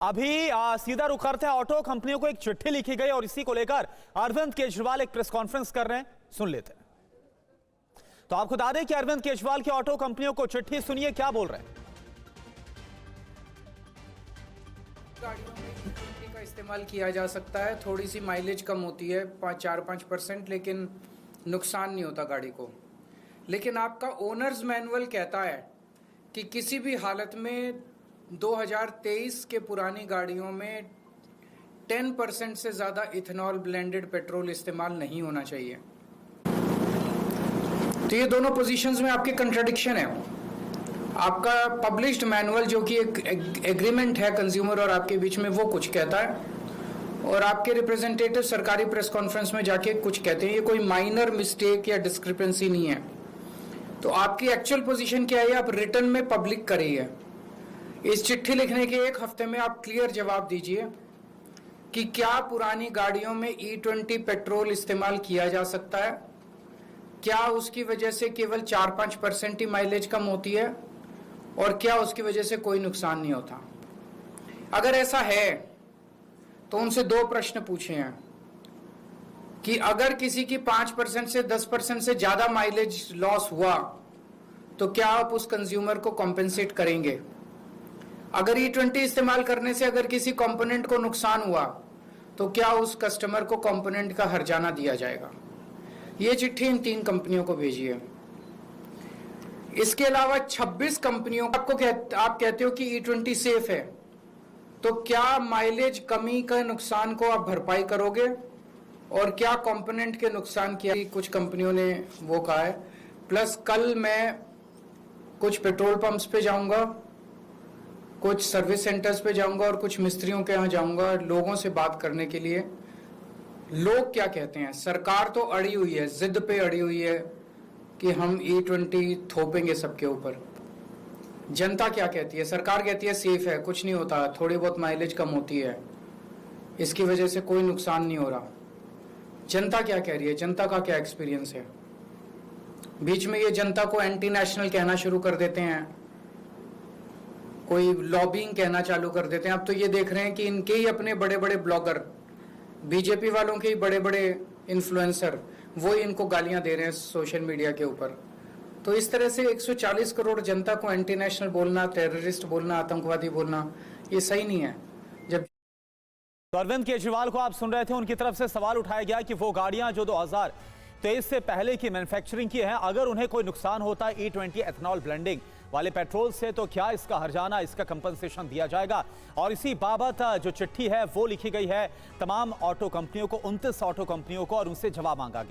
अभी सीधा रुख करते हैं ऑटो कंपनियों को एक चिट्ठी लिखी गई और इसी को लेकर अरविंद केजरीवाल एक प्रेस कॉन्फ्रेंस कर रहे हैं, सुन लेते हैं। तो आपको बता दें कि अरविंद केजरीवाल की ऑटो कंपनियों को चिट्ठी, सुनिए क्या बोल रहे हैं। गाड़ियों में E20 का इस्तेमाल किया जा सकता है, थोड़ी सी माइलेज कम होती है 4-5%, लेकिन नुकसान नहीं होता गाड़ी को। लेकिन आपका ओनर्स मैनुअल कहता है कि किसी भी हालत में 2023 के पुरानी गाड़ियों में 10% से ज़्यादा इथेनॉल ब्लेंडेड पेट्रोल इस्तेमाल नहीं होना चाहिए। तो ये दोनों पोजीशंस में आपके कंट्राडिक्शन है। आपका पब्लिश्ड मैनुअल जो कि एक एग्रीमेंट है कंज्यूमर और आपके बीच में, वो कुछ कहता है और आपके रिप्रेजेंटेटिव सरकारी प्रेस कॉन्फ्रेंस में जाके कुछ कहते हैं। ये कोई माइनर मिस्टेक या डिस्क्रिपेंसी नहीं है। तो आपकी एक्चुअल पोजीशन क्या है, आप रिटर्न में पब्लिक करिए। इस चिट्ठी लिखने के एक हफ्ते में आप क्लियर जवाब दीजिए कि क्या पुरानी गाड़ियों में E20 पेट्रोल इस्तेमाल किया जा सकता है, क्या उसकी वजह से केवल 4-5% ही माइलेज कम होती है और क्या उसकी वजह से कोई नुकसान नहीं होता। अगर ऐसा है तो उनसे दो प्रश्न पूछे हैं कि अगर किसी की 5% से 10% से ज्यादा माइलेज लॉस हुआ तो क्या आप उस कंज्यूमर को कॉम्पेंसेट करेंगे। अगर E20 इस्तेमाल करने से अगर किसी कंपोनेंट को नुकसान हुआ तो क्या उस कस्टमर को कंपोनेंट का हर्जाना दिया जाएगा। ये चिट्ठी इन 3 कंपनियों को भेजिए। इसके अलावा 26 कंपनियों आप कहते हो कि E20 सेफ है, तो क्या माइलेज कमी का नुकसान को आप भरपाई करोगे और क्या कंपोनेंट के नुकसान किया, कुछ कंपनियों ने वो कहा है। प्लस कल मैं कुछ पेट्रोल पंप्स पे जाऊंगा, कुछ सर्विस सेंटर्स पे जाऊंगा और कुछ मिस्त्रियों के यहाँ जाऊंगा लोगों से बात करने के लिए। लोग क्या कहते हैं, सरकार तो अड़ी हुई है, जिद पे अड़ी हुई है कि हम E20 थोपेंगे सबके ऊपर। जनता क्या कहती है, सरकार कहती है सेफ है, कुछ नहीं होता, थोड़ी बहुत माइलेज कम होती है, इसकी वजह से कोई नुकसान नहीं हो रहा। जनता क्या कह रही है, जनता का क्या एक्सपीरियंस है। बीच में ये जनता को एंटी नेशनल कहना शुरू कर देते हैं, कोई लॉबिंग कहना चालू कर देते हैं। अब तो ये देख रहे हैं कि इनके ही अपने बड़े बड़े ब्लॉगर, बीजेपी वालों के ही बड़े बड़े इन्फ्लुएंसर, वो इनको गालियां दे रहे हैं सोशल मीडिया के ऊपर। तो इस तरह से 140 करोड़ जनता को एंटी नेशनल बोलना, टेररिस्ट बोलना, आतंकवादी बोलना, ये सही नहीं है। जब तो अरविंद केजरीवाल को आप सुन रहे थे, उनकी तरफ से सवाल उठाया गया कि वो गाड़ियां जो 2023 से पहले की मैन्युफैक्चरिंग की हैं, अगर उन्हें कोई नुकसान होता है E20 एथनॉल ब्लेंडिंग वाले पेट्रोल से, तो क्या इसका हर्जाना, इसका कंपनसेशन दिया जाएगा। और इसी बाबत जो चिट्ठी है वो लिखी गई है तमाम ऑटो कंपनियों को, 29 ऑटो कंपनियों को, और उनसे जवाब मांगा गया।